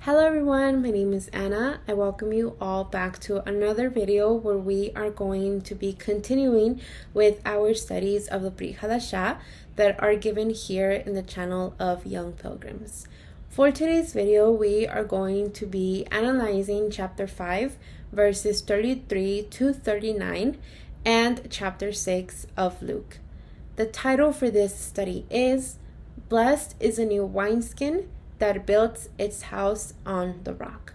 Hello everyone, my name is Anna. I welcome you all back to another video where we are going to be continuing with our studies of the Brit Hadasha that are given here in the channel of Young Pilgrims. For today's video, we are going to be analyzing chapter 5, verses 33 to 39, and chapter 6 of Luke. The title for this study is Blessed is a New Wineskin that builds its house on the rock.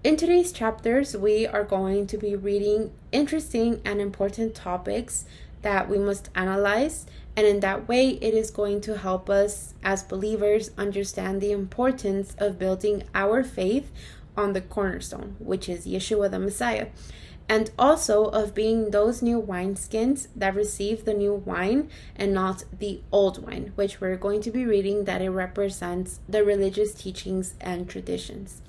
In today's chapters, we are going to be reading interesting and important topics that we must analyze, and in that way, it is going to help us as believers understand the importance of building our faith on the cornerstone, which is Yeshua the Messiah, and also of being those new wineskins that receive the new wine and not the old wine, which we're going to be reading that it represents the religious teachings and traditions.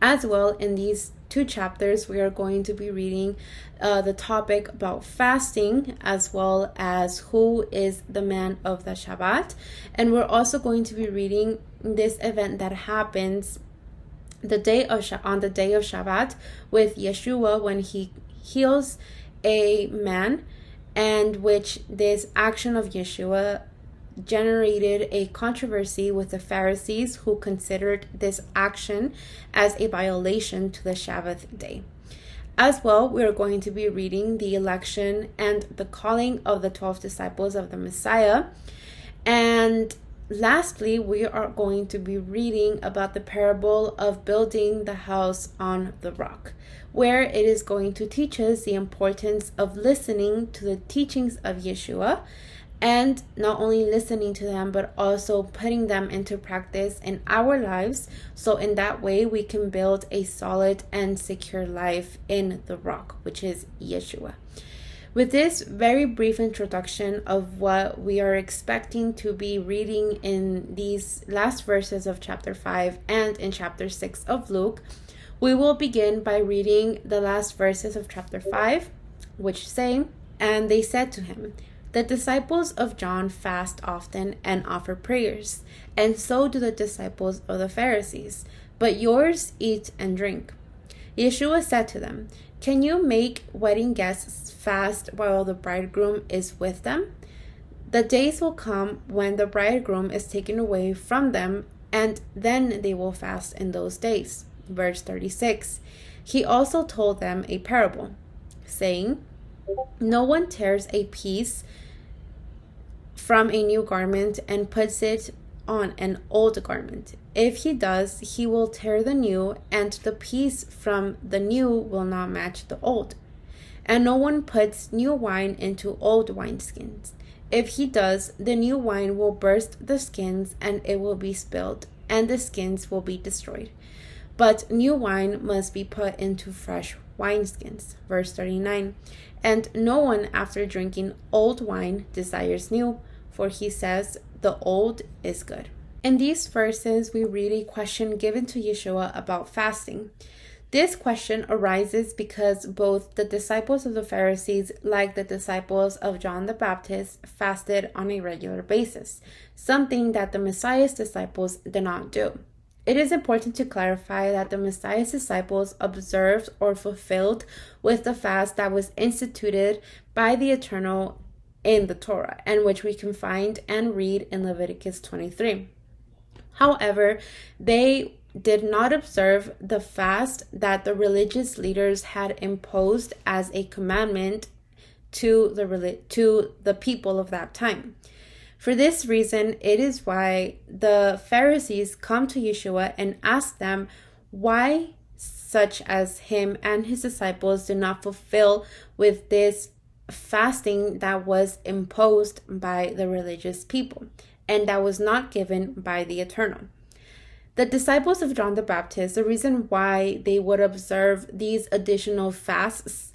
As well, in these two chapters, we are going to be reading the topic about fasting, as well as who is the man of the Shabbat. And we're also going to be reading this event that happens on the day of Shabbat with Yeshua when he heals a man, and which this action of Yeshua generated a controversy with the Pharisees, who considered this action as a violation to the Sabbath day. As well, we are going to be reading the election and the calling of the 12 disciples of the Messiah. And lastly, we are going to be reading about the parable of building the house on the rock, where it is going to teach us the importance of listening to the teachings of Yeshua, and not only listening to them, but also putting them into practice in our lives. So in that way, we can build a solid and secure life in the rock, which is Yeshua. With this very brief introduction of what we are expecting to be reading in these last verses of chapter 5 and in chapter 6 of Luke, we will begin by reading the last verses of chapter 5, which say, "And they said to him, the disciples of John fast often and offer prayers, and so do the disciples of the Pharisees, but yours eat and drink." Yeshua said to them, "Can you make wedding guests fast while the bridegroom is with them? The days will come when the bridegroom is taken away from them, and then they will fast in those days." Verse 36. He also told them a parable, saying, "No one tears a piece from a new garment and puts it on an old garment. If he does, he will tear the new, and the piece from the new will not match the old. And no one puts new wine into old wineskins. If he does, the new wine will burst the skins, and it will be spilled, and the skins will be destroyed. But new wine must be put into fresh wineskins." Verse 39. "And no one after drinking old wine desires new, for he says, the old is good." In these verses, we read a question given to Yeshua about fasting. This question arises because both the disciples of the Pharisees, like the disciples of John the Baptist, fasted on a regular basis, something that the Messiah's disciples did not do. It is important to clarify that the Messiah's disciples observed or fulfilled with the fast that was instituted by the Eternal in the Torah, and which we can find and read in Leviticus 23. However, they did not observe the fast that the religious leaders had imposed as a commandment to the people of that time. For this reason, it is why the Pharisees come to Yeshua and ask them why such as him and his disciples did not fulfill with this fasting that was imposed by the religious people and that was not given by the Eternal. The disciples of John the Baptist, the reason why they would observe these additional fasts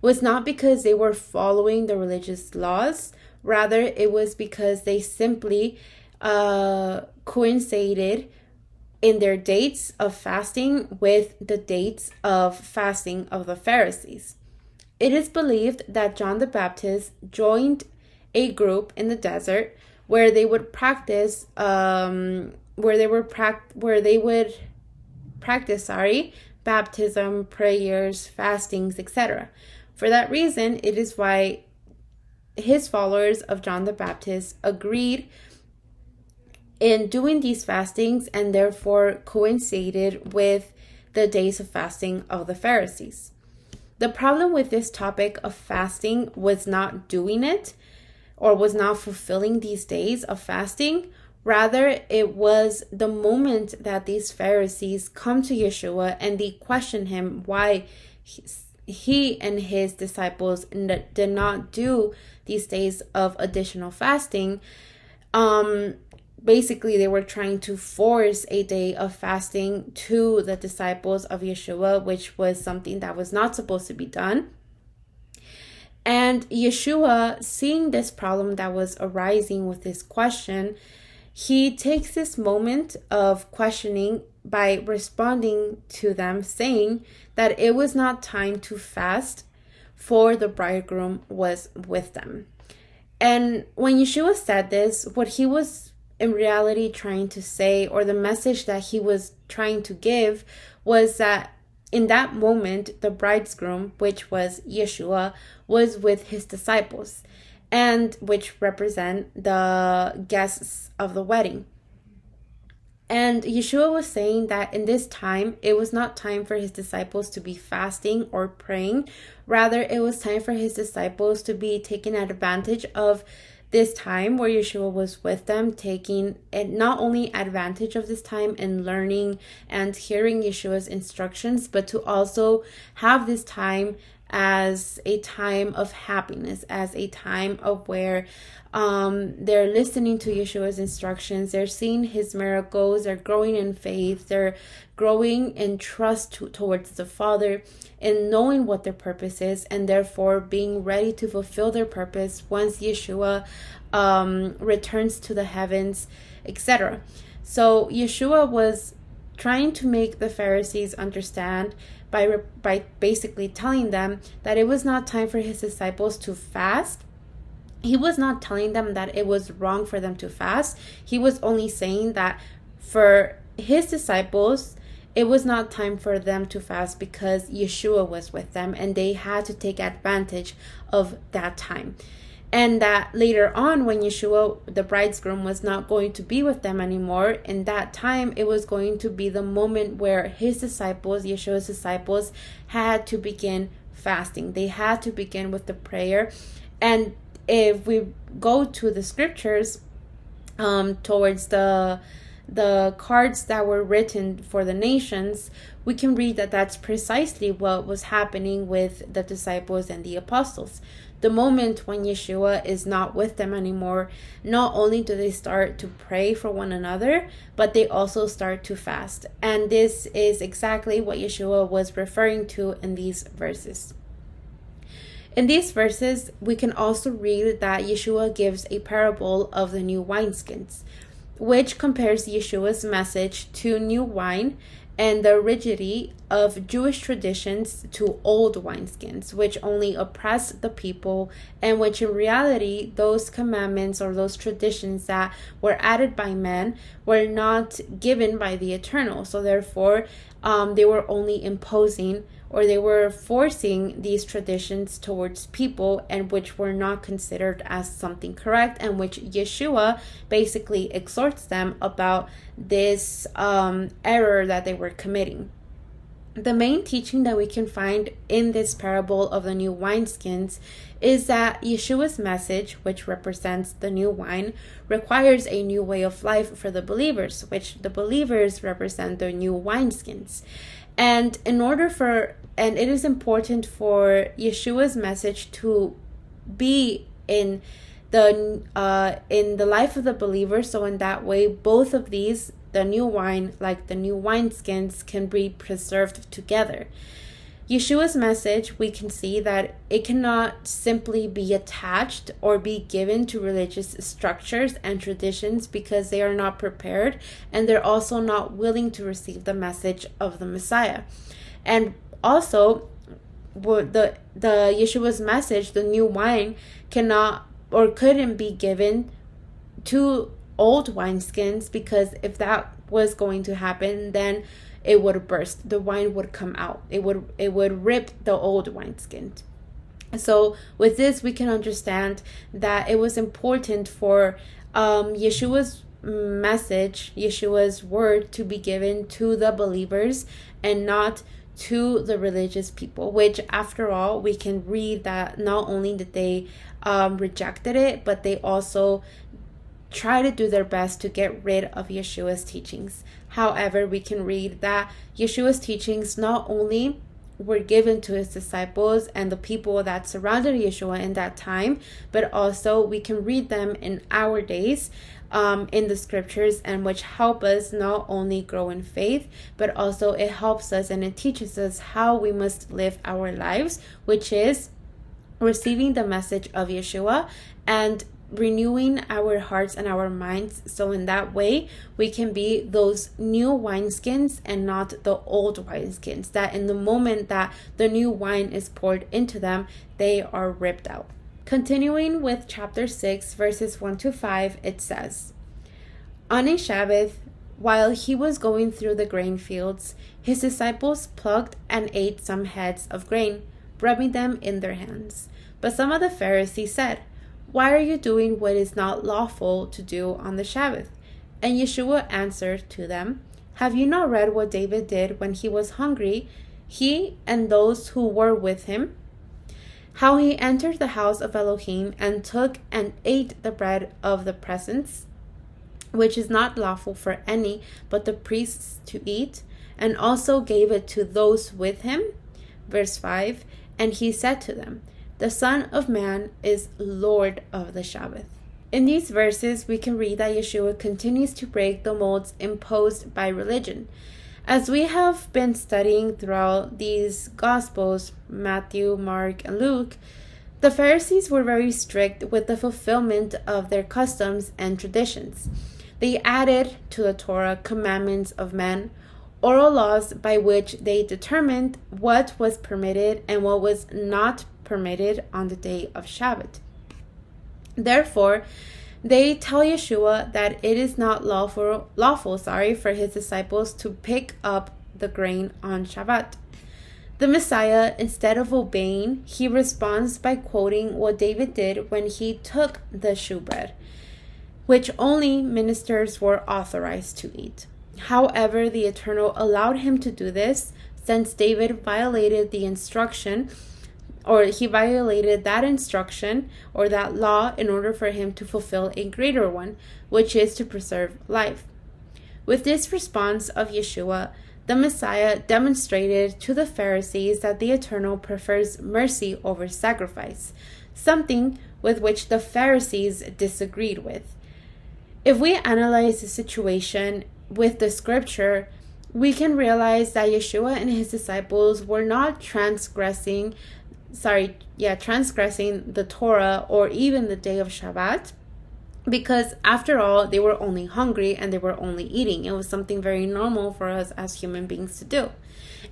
was not because they were following the religious laws. Rather, it was because they simply coincided in their dates of fasting with the dates of fasting of the Pharisees. It is believed that John the Baptist joined a group in the desert where they would practice, where they would baptism, prayers, fastings, etc. For that reason, it is why his followers of John the Baptist agreed in doing these fastings and therefore coincided with the days of fasting of the Pharisees. The problem with this topic of fasting was not doing it or was not fulfilling these days of fasting. Rather, it was the moment that these Pharisees come to Yeshua and they question him why he and his disciples did not do these days of additional fasting. Basically, they were trying to force a day of fasting to the disciples of Yeshua, which was something that was not supposed to be done. And Yeshua, seeing this problem that was arising with this question, he takes this moment of questioning by responding to them, saying that it was not time to fast, for the bridegroom was with them. And when Yeshua said this, what he was in reality trying to say, or the message that he was trying to give, was that in that moment, the bridegroom, which was Yeshua, was with his disciples, and which represent the guests of the wedding. And Yeshua was saying that in this time, it was not time for his disciples to be fasting or praying. Rather, it was time for his disciples to be taking advantage of this time where Yeshua was with them, taking not only advantage of this time and learning and hearing Yeshua's instructions, but to also have this time as a time of happiness, as a time of where they're listening to Yeshua's instructions, they're seeing his miracles, they're growing in faith, they're growing in trust towards the Father, and knowing what their purpose is, and therefore being ready to fulfill their purpose once Yeshua returns to the heavens, etc. So Yeshua was trying to make the Pharisees understand by basically telling them that it was not time for his disciples to fast. He was not telling them that it was wrong for them to fast. He was only saying that for his disciples, it was not time for them to fast because Yeshua was with them and they had to take advantage of that time. And that later on, when Yeshua, the bridegroom, was not going to be with them anymore, in that time, it was going to be the moment where his disciples, Yeshua's disciples, had to begin fasting. They had to begin with the prayer. And if we go to the scriptures, towards the cards that were written for the nations, we can read that that's precisely what was happening with the disciples and the apostles. The moment when Yeshua is not with them anymore, not only do they start to pray for one another, but they also start to fast. And this is exactly what Yeshua was referring to in these verses. In these verses, we can also read that Yeshua gives a parable of the new wineskins, which compares Yeshua's message to new wine and the rigidity of Jewish traditions to old wineskins, which only oppress the people, and which in reality, those commandments or those traditions that were added by men were not given by the Eternal. So therefore, they were only imposing, or they were forcing these traditions towards people, and which were not considered as something correct, and which Yeshua basically exhorts them about this error that they were committing. The main teaching that we can find in this parable of the new wineskins is that Yeshua's message, which represents the new wine, requires a new way of life for the believers, which the believers represent the new wineskins. And it is important for Yeshua's message to be in the life of the believer. So in that way, both of these, the new wine, like the new wineskins, can be preserved together. Yeshua's message, we can see that it cannot simply be attached or be given to religious structures and traditions because they are not prepared and they're also not willing to receive the message of the Messiah. And also, the Yeshua's message, the new wine, cannot or couldn't be given to old wineskins, because if that was going to happen, then it would burst. The wine would come out. It would rip the old wineskin. So with this, we can understand that it was important for Yeshua's message, Yeshua's word, to be given to the believers and not to the religious people, which after all, we can read that not only did they rejected it, but they also try to do their best to get rid of Yeshua's teachings. However, we can read that Yeshua's teachings not only were given to his disciples and the people that surrounded Yeshua in that time, but also we can read them in our days in the scriptures, and which help us not only grow in faith, but also it helps us and it teaches us how we must live our lives, which is receiving the message of Yeshua and renewing our hearts and our minds, so in that way we can be those new wineskins and not the old wineskins, that in the moment that the new wine is poured into them, they are ripped out. Continuing with chapter 6, verses 1-5, it says, "On a Sabbath, while he was going through the grain fields, his disciples plucked and ate some heads of grain, rubbing them in their hands. But some of the Pharisees said, 'Why are you doing what is not lawful to do on the Sabbath?' And Yeshua answered to them, 'Have you not read what David did when he was hungry, he and those who were with him? How he entered the house of Elohim and took and ate the bread of the presence, which is not lawful for any but the priests to eat, and also gave it to those with him?' Verse 5, and he said to them, 'The Son of Man is Lord of the Sabbath.'" In these verses, we can read that Yeshua continues to break the molds imposed by religion. As we have been studying throughout these Gospels, Matthew, Mark, and Luke, the Pharisees were very strict with the fulfillment of their customs and traditions. They added to the Torah commandments of men, oral laws by which they determined what was permitted and what was not permitted on the day of Shabbat. Therefore, they tell Yeshua that it is not lawful for his disciples to pick up the grain on Shabbat. The Messiah, instead of obeying, he responds by quoting what David did when he took the shewbread, which only ministers were authorized to eat. However, the Eternal allowed him to do this since David violated the instruction, or he violated that instruction or that law in order for him to fulfill a greater one, which is to preserve life. With this response of Yeshua, the Messiah demonstrated to the Pharisees that the Eternal prefers mercy over sacrifice, something with which the Pharisees disagreed with. If we analyze the situation with the scripture, we can realize that Yeshua and his disciples were not transgressing the Torah or even the day of Shabbat, because after all, they were only hungry and they were only eating. It was something very normal for us as human beings to do.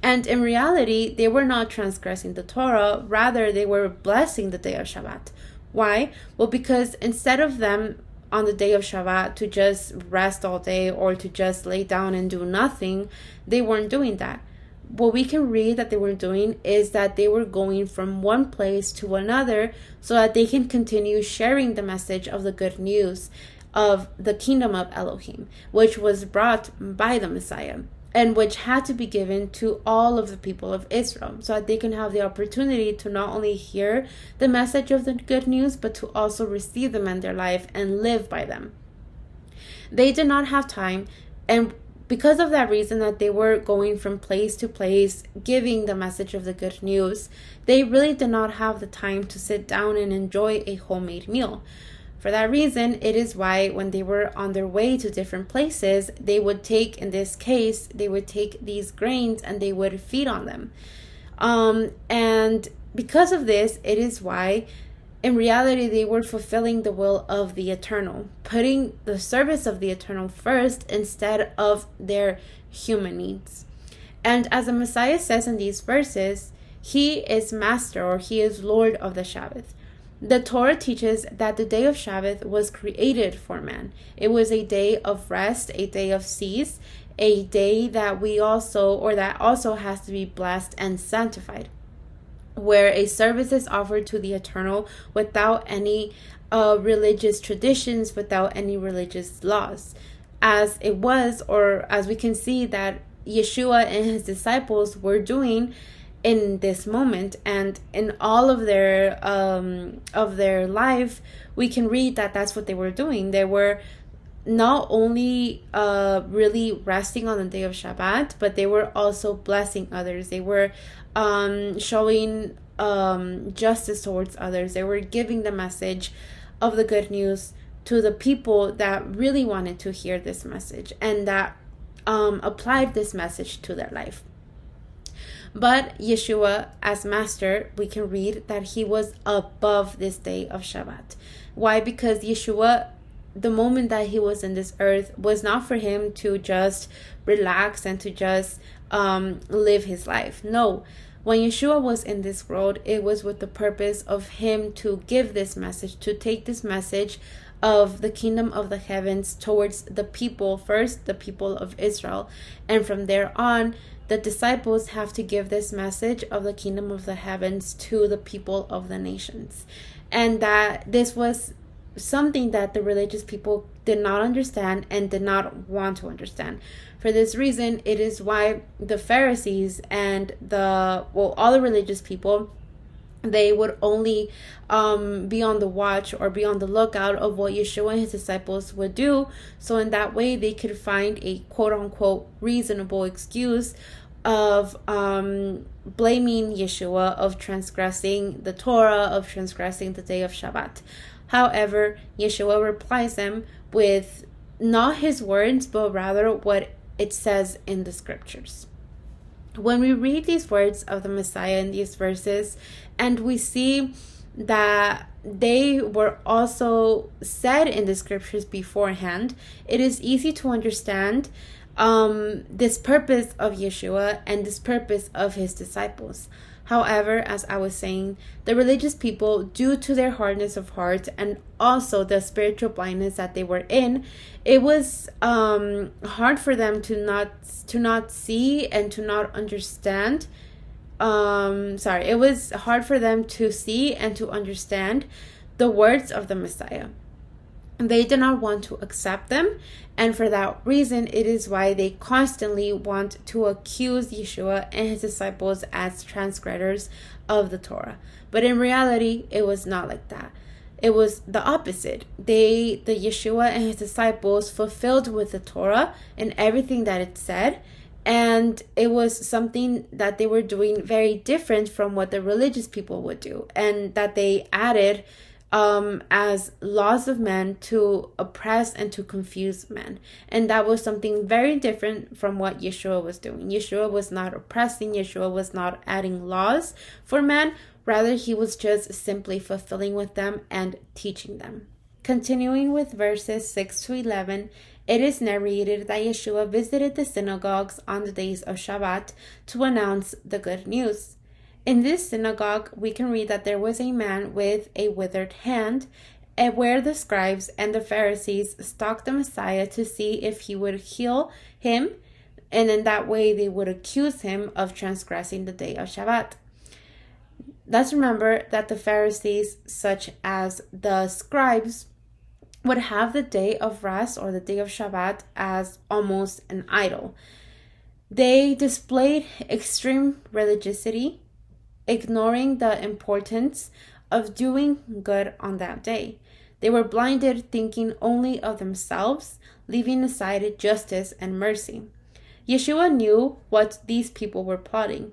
And in reality, they were not transgressing the Torah, rather they were blessing the day of Shabbat. Why? Well, because instead of them on the day of Shabbat to just rest all day or to just lay down and do nothing, they weren't doing that. What we can read that they were doing is that they were going from one place to another so that they can continue sharing the message of the good news of the kingdom of Elohim, which was brought by the Messiah and which had to be given to all of the people of Israel so that they can have the opportunity to not only hear the message of the good news, but to also receive them in their life and live by them. They did not have time, and because of that reason that they were going from place to place, giving the message of the good news, they really did not have the time to sit down and enjoy a homemade meal. For that reason, it is why when they were on their way to different places, they would take, in this case, they would take these grains and they would feed on them. And because of this, it is why in reality, they were fulfilling the will of the Eternal, putting the service of the Eternal first instead of their human needs. And as the Messiah says in these verses, he is master, or he is Lord of the Sabbath. The Torah teaches that the day of Shabbat was created for man. It was a day of rest, a day of cease, a day that that also has to be blessed and sanctified, where a service is offered to the Eternal without any religious traditions, without any religious laws. As it was, or as we can see that Yeshua and his disciples were doing in this moment, and in all of their life, we can read that that's what they were doing. They were not only really resting on the day of Shabbat, but they were also blessing others. They were showing justice towards others. They were giving the message of the good news to the people that really wanted to hear this message and that applied this message to their life. But Yeshua, as master, we can read that he was above this day of Shabbat. Why? Because Yeshua, the moment that he was in this earth, was not for him to just relax and to just live his life. No. When Yeshua was in this world, it was with the purpose of him to give this message, to take this message of the kingdom of the heavens towards the people, first the people of Israel. And from there on, the disciples have to give this message of the kingdom of the heavens to the people of the nations. And that this was something that the religious people did not understand and did not want to understand. For this reason, it is why the Pharisees and all the religious people, they would only be on the watch or be on the lookout of what Yeshua and his disciples would do. So in that way, they could find a quote-unquote reasonable excuse of blaming Yeshua, of transgressing the Torah, of transgressing the day of Shabbat. However, Yeshua replies them with not his words, but rather what it says in the scriptures. When we read these words of the Messiah in these verses, and we see that they were also said in the scriptures beforehand, it is easy to understand this purpose of Yeshua and this purpose of his disciples. However, as I was saying, the religious people, due to their hardness of heart and also the spiritual blindness that they were in, it was hard for them to not see and to not understand. It was hard for them to see and to understand the words of the Messiah. They did not want to accept them, and for that reason, it is why they constantly want to accuse Yeshua and his disciples as transgressors of the Torah. But in reality, it was not like that. It was the opposite. The Yeshua and his disciples fulfilled with the Torah and everything that it said, and it was something that they were doing very different from what the religious people would do, and that they added as laws of men to oppress and to confuse men. And that was something very different from what Yeshua was doing. Yeshua was not oppressing. Yeshua was not adding laws for men. Rather, he was just simply fulfilling with them and teaching them. Continuing with verses 6 to 11, it is narrated that Yeshua visited the synagogues on the days of Shabbat to announce the good news. In this synagogue, we can read that there was a man with a withered hand, and where the scribes and the Pharisees stalked the Messiah to see if he would heal him, and in that way they would accuse him of transgressing the day of Shabbat. Let's remember that the Pharisees, such as the scribes, would have the day of rest or the day of Shabbat as almost an idol. They displayed extreme religiosity, ignoring the importance of doing good on that day. They were blinded, thinking only of themselves, leaving aside justice and mercy. Yeshua knew what these people were plotting,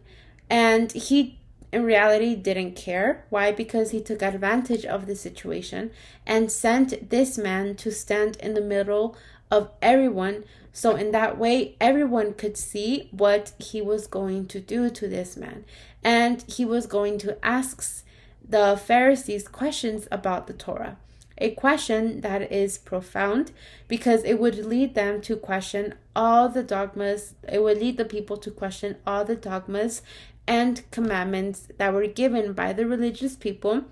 and he in reality didn't care. Why? Because he took advantage of the situation and sent this man to stand in the middle of everyone, so in that way everyone could see what he was going to do to this man. And he was going to ask the Pharisees questions about the Torah. A question that is profound because it would lead them to question all the dogmas. It would lead the people to question all the dogmas and commandments that were given by the religious people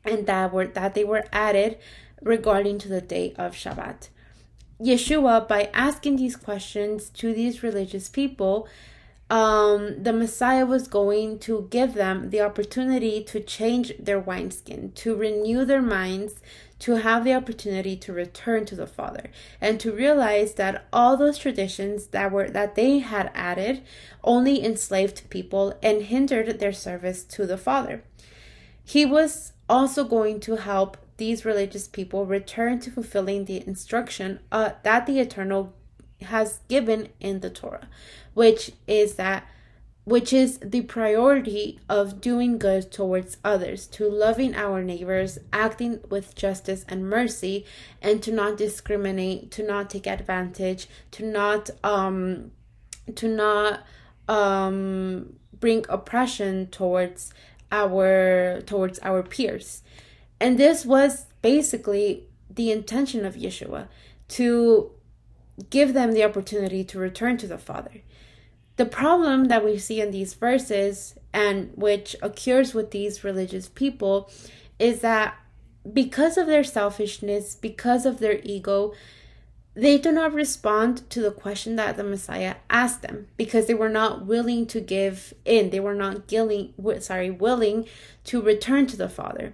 and that they were added regarding to the day of Shabbat. Yeshua, by asking these questions to these religious people, the Messiah was going to give them the opportunity to change their wineskin, to renew their minds, to have the opportunity to return to the Father, and to realize that all those traditions that they had added only enslaved people and hindered their service to the Father. He was also going to help these religious people return to fulfilling the instruction that the Eternal has given in the Torah, which is the priority of doing good towards others, to loving our neighbors, acting with justice and mercy, and to not discriminate, to not take advantage, to not bring oppression towards our peers. And this was basically the intention of Yeshua, to give them the opportunity to return to the Father. The problem that we see in these verses, and which occurs with these religious people, is that because of their selfishness, because of their ego, they do not respond to the question that the Messiah asked them, because they were not willing to give in. They were not willing to return to the Father.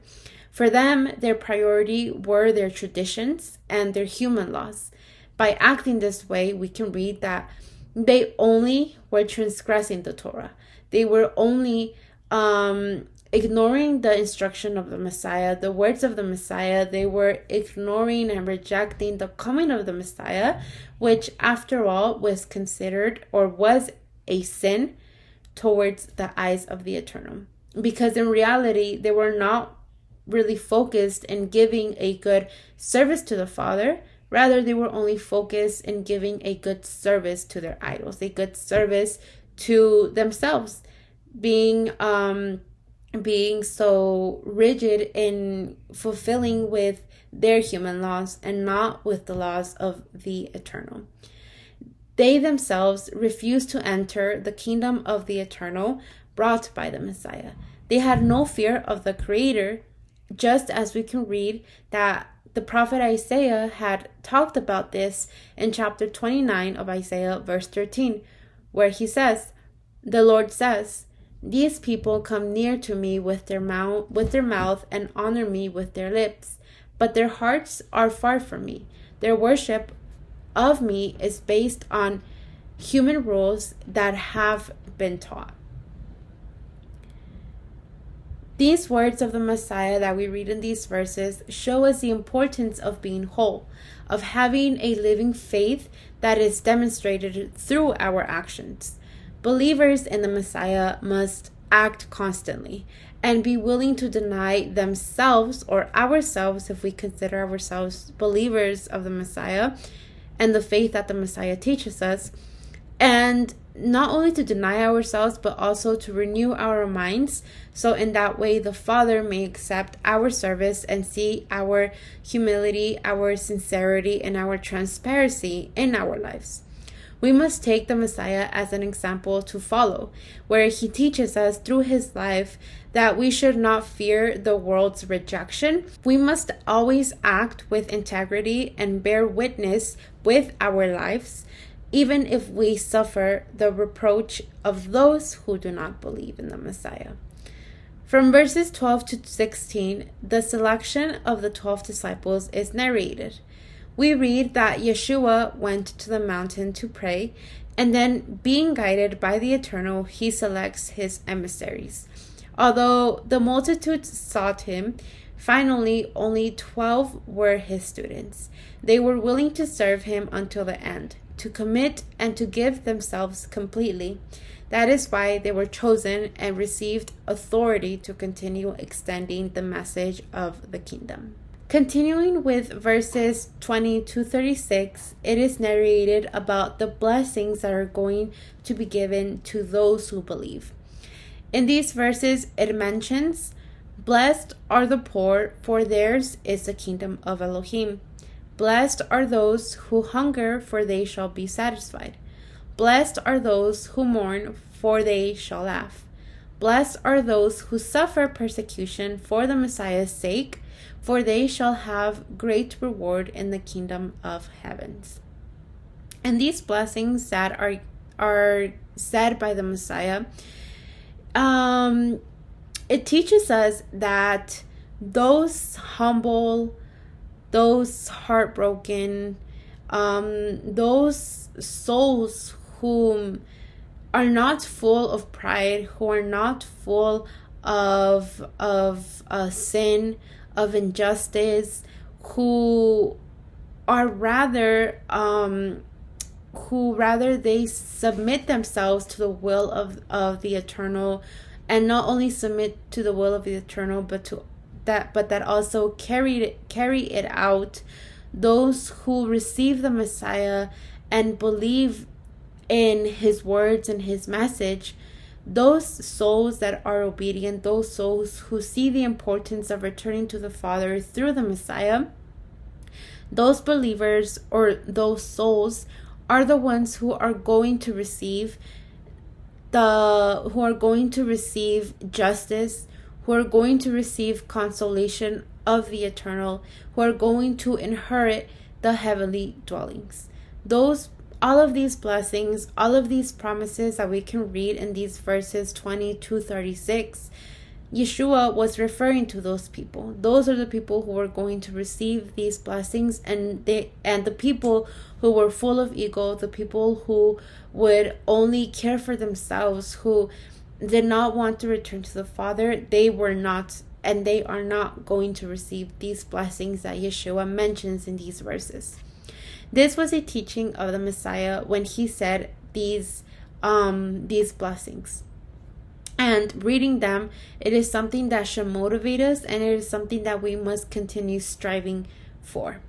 For them, their priority were their traditions and their human laws. By acting this way, we can read that they only were transgressing the Torah. They were only ignoring the instruction of the Messiah, the words of the Messiah. They were ignoring and rejecting the coming of the Messiah, which after all was considered or was a sin towards the eyes of the Eternal. Because in reality, they were not really focused in giving a good service to the Father. Rather, they were only focused in giving a good service to their idols, a good service to themselves, being so rigid in fulfilling with their human laws and not with the laws of the Eternal. They themselves refused to enter the kingdom of the Eternal brought by the Messiah. They had no fear of the Creator, just as we can read that the prophet Isaiah had talked about this in chapter 29 of Isaiah, verse 13, where he says, "The Lord says, these people come near to me with their mouth and honor me with their lips, but their hearts are far from me. Their worship of me is based on human rules that have been taught." These words of the Messiah that we read in these verses show us the importance of being whole, of having a living faith that is demonstrated through our actions. Believers in the Messiah must act constantly and be willing to deny themselves or ourselves, if we consider ourselves believers of the Messiah and the faith that the Messiah teaches us, and not only to deny ourselves, but also to renew our minds, so in that way the Father may accept our service and see our humility, our sincerity, and our transparency in our lives. We must take the Messiah as an example to follow, where he teaches us through his life that we should not fear the world's rejection. We must always act with integrity and bear witness with our lives, even if we suffer the reproach of those who do not believe in the Messiah. From verses 12 to 16, the selection of the 12 disciples is narrated. We read that Yeshua went to the mountain to pray, and then, being guided by the Eternal, he selects his emissaries. Although the multitudes sought him, finally only 12 were his students. They were willing to serve him until the end, to commit and to give themselves completely. That is why they were chosen and received authority to continue extending the message of the kingdom. Continuing with verses 20 to 36, it is narrated about the blessings that are going to be given to those who believe. In these verses, it mentions, "Blessed are the poor, for theirs is the kingdom of Elohim. Blessed are those who hunger, for they shall be satisfied. Blessed are those who mourn, for they shall laugh. Blessed are those who suffer persecution for the Messiah's sake, for they shall have great reward in the kingdom of heavens. And these blessings that are said by the Messiah, it teaches us that those humble, those heartbroken, those souls whom are not full of pride, who are not full of sin, of injustice, who rather they submit themselves to the will of the eternal, and not only submit to the will of the eternal, but that also carry it out. Those who receive the Messiah and believe in his words and his message, those souls that are obedient, those souls who see the importance of returning to the Father through the Messiah, those believers or those souls are the ones who are going to receive justice, who are going to receive consolation of the eternal, who are going to inherit the heavenly dwellings. All of these blessings, all of these promises that we can read in these verses 20 to 36, Yeshua was referring to those people. Those are the people who were going to receive these blessings, and the people who were full of ego, the people who would only care for themselves, who did not want to return to the Father, they were not, and they are not going to receive these blessings that Yeshua mentions in these verses. This was a teaching of the Messiah when he said these blessings. And reading them, it is something that should motivate us, and it is something that we must continue striving for.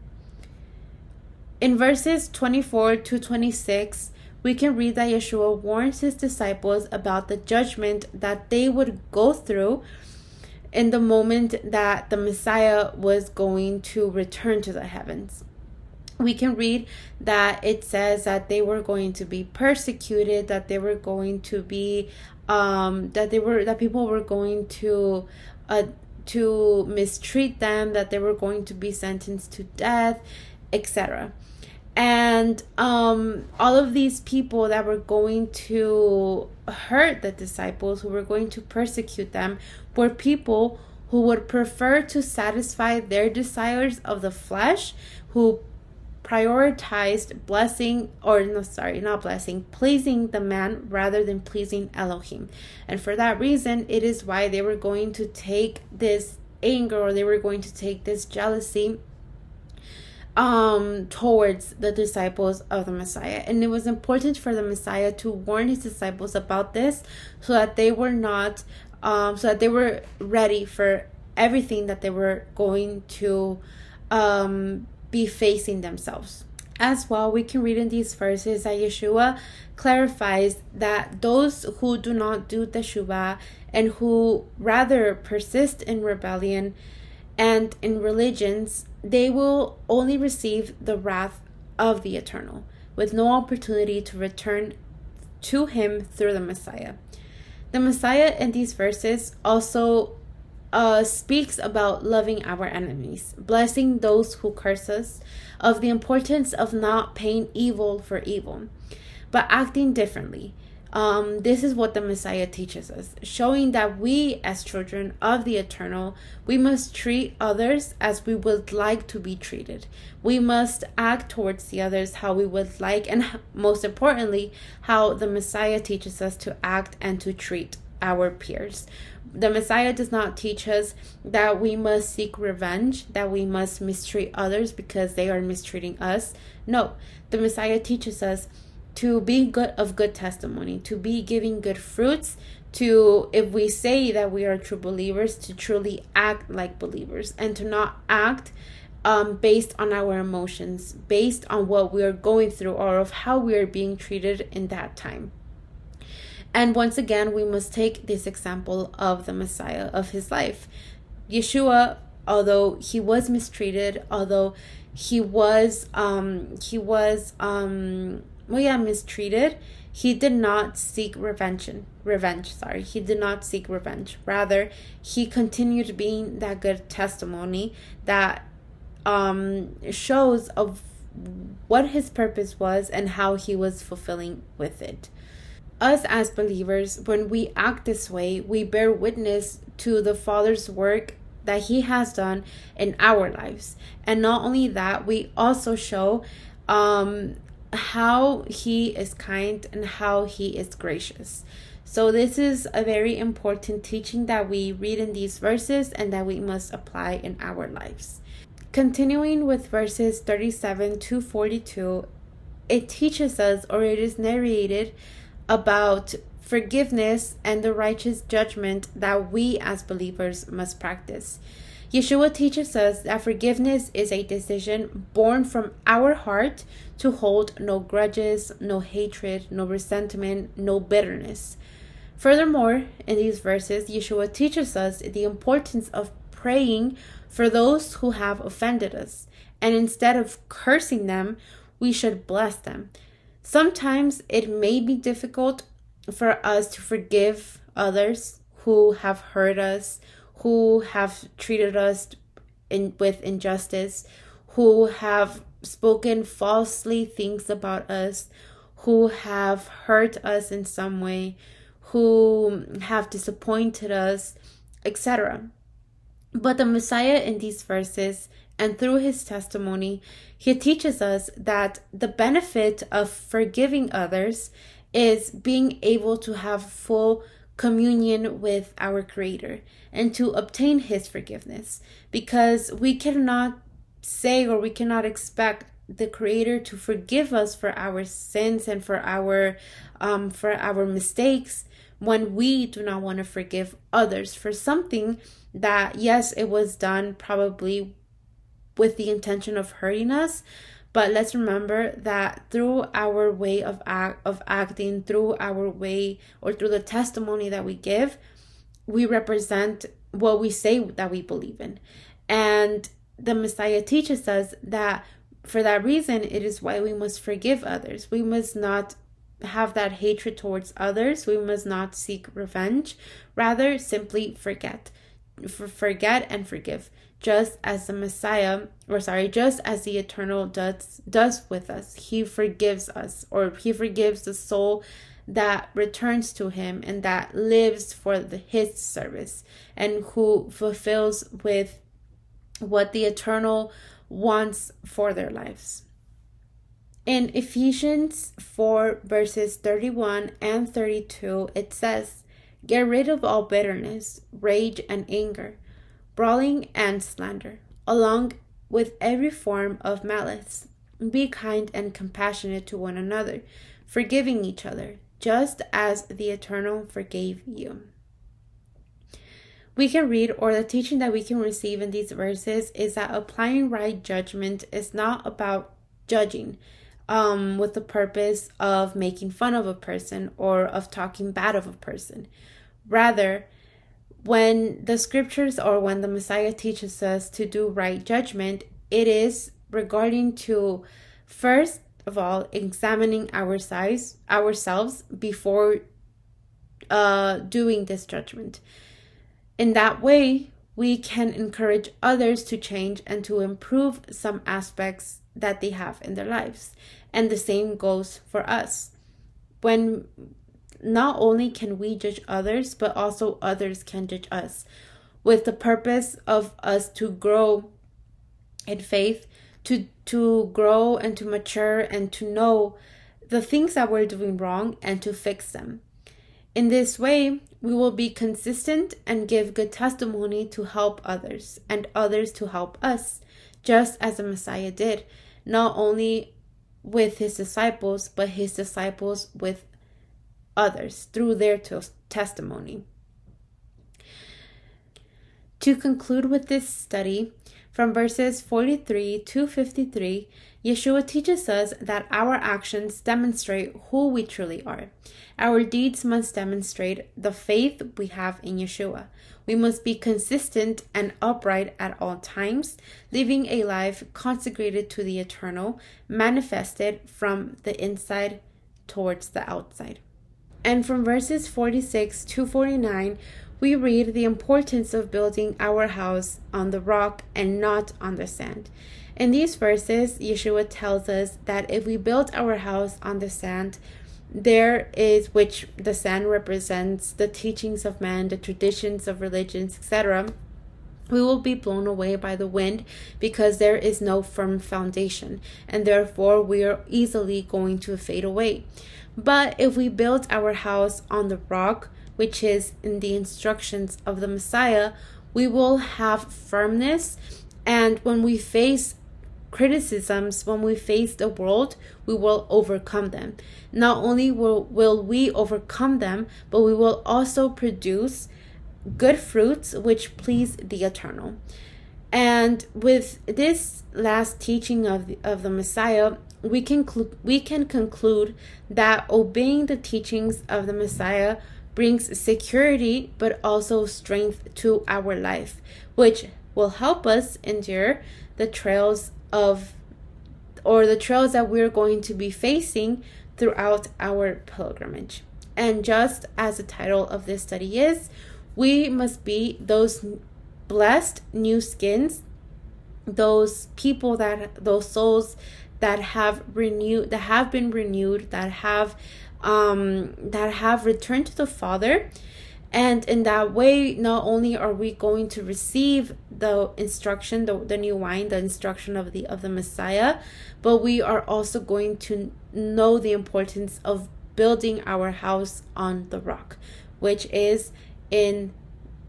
In verses 24 to 26, we can read that Yeshua warns his disciples about the judgment that they would go through in the moment that the Messiah was going to return to the heavens. We can read that it says that they were going to be persecuted, that they were going to be, that people were going to mistreat them, that they were going to be sentenced to death, etc. And all of these people that were going to hurt the disciples, who were going to persecute them, were people who would prefer to satisfy their desires of the flesh, who prioritized pleasing the man rather than pleasing Elohim. And for that reason, it is why they were going to take this anger, or they were going to take this jealousy towards the disciples of the Messiah. And it was important for the Messiah to warn his disciples about this, so that they were not so that they were ready for everything that they were going to be facing themselves. As well, we can read in these verses that Yeshua clarifies that those who do not do teshuvah and who rather persist in rebellion and in religions, they will only receive the wrath of the eternal, with no opportunity to return to him through the Messiah. The Messiah in these verses also speaks about loving our enemies, blessing those who curse us, of the importance of not paying evil for evil, but acting differently. This is what the Messiah teaches us, showing that we, as children of the eternal, we must treat others as we would like to be treated. We must act towards the others how we would like, and most importantly, how the Messiah teaches us to act and to treat our peers. The Messiah does not teach us that we must seek revenge, that we must mistreat others because they are mistreating us. No, the Messiah teaches us to be of good testimony, to be giving good fruits, to, if we say that we are true believers, to truly act like believers, and to not act based on our emotions, based on what we are going through, or of how we are being treated in that time. And once again, we must take this example of the Messiah, of his life. Yeshua, although he was mistreated, although he was mistreated, he did not seek He did not seek revenge. Rather, he continued being that good testimony that shows of what his purpose was and how he was fulfilling with it. Us as believers, when we act this way, we bear witness to the Father's work that he has done in our lives. And not only that, we also show how he is kind and how he is gracious. So this is a very important teaching that we read in these verses and that we must apply in our lives. Continuing with verses 37 to 42, it teaches us, or it is narrated about forgiveness and the righteous judgment that we as believers must practice. Yeshua teaches us that forgiveness is a decision born from our heart to hold no grudges, no hatred, no resentment, no bitterness. Furthermore, in these verses, Yeshua teaches us the importance of praying for those who have offended us, and instead of cursing them, we should bless them. Sometimes it may be difficult for us to forgive others who have hurt us, who have treated us with injustice, who have spoken falsely things about us, who have hurt us in some way, who have disappointed us, etc. But the Messiah in these verses and through his testimony, he teaches us that the benefit of forgiving others is being able to have full communion with our Creator and to obtain his forgiveness, because we cannot say, or we cannot expect the Creator to forgive us for our sins and for our mistakes when we do not want to forgive others for something that, yes, it was done probably with the intention of hurting us. But let's remember that through our way of acting, through our way, or through the testimony that we give, we represent what we say that we believe in. And the Messiah teaches us that for that reason, it is why we must forgive others. We must not have that hatred towards others. We must not seek revenge. Rather, simply forget and forgive, just as the Messiah, just as the Eternal does with us. He forgives us, or he forgives the soul that returns to him and that lives for his service, and who fulfills with what the Eternal wants for their lives. In Ephesians 4 verses 31 and 32, it says, "Get rid of all bitterness, rage and anger, brawling and slander, along with every form of malice. Be kind and compassionate to one another, forgiving each other, just as the Eternal forgave you." We can read, or the teaching that we can receive in these verses is that applying right judgment is not about judging with the purpose of making fun of a person or of talking bad of a person. Rather, when the scriptures, or when the Messiah teaches us to do right judgment, it is regarding to, first of all, examining ourselves before doing this judgment. In that way, we can encourage others to change and to improve some aspects that they have in their lives. And the same goes for us. When not only can we judge others, but also others can judge us, with the purpose of us to grow in faith, to grow and to mature and to know the things that we're doing wrong and to fix them. In this way, we will be consistent and give good testimony to help others and others to help us, just as the Messiah did, not only with his disciples, but his disciples with others through their testimony. To conclude with this study, from verses 43 to 53, Yeshua teaches us that our actions demonstrate who we truly are. Our deeds must demonstrate the faith we have in Yeshua. We must be consistent and upright at all times, living a life consecrated to the eternal, manifested from the inside towards the outside. And from verses 46 to 49, we read the importance of building our house on the rock and not on the sand. In these verses, Yeshua tells us that if we build our house on the sand, which the sand represents the teachings of man, the traditions of religions, etc., we will be blown away by the wind because there is no firm foundation, and therefore we are easily going to fade away. But if we build our house on the rock, which is in the instructions of the Messiah, we will have firmness, and when we face criticisms, when we face the world, we will overcome them. Not only will we overcome them, but we will also produce good fruits which please the eternal. And with this last teaching of the Messiah, we can conclude that obeying the teachings of the Messiah brings security but also strength to our life, which will help us endure the trails that we're going to be facing throughout our pilgrimage. And just as the title of this study is, we must be those blessed new skins, those souls that have been renewed, that have returned to the Father. And in that way, not only are we going to receive the instruction, the new wine, the instruction of the Messiah, but we are also going to know the importance of building our house on the rock, which is in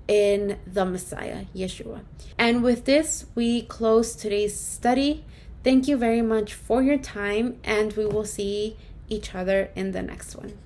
the Messiah, Yeshua. And with this, we close today's study. Thank you very much for your time, and we will see each other in the next one.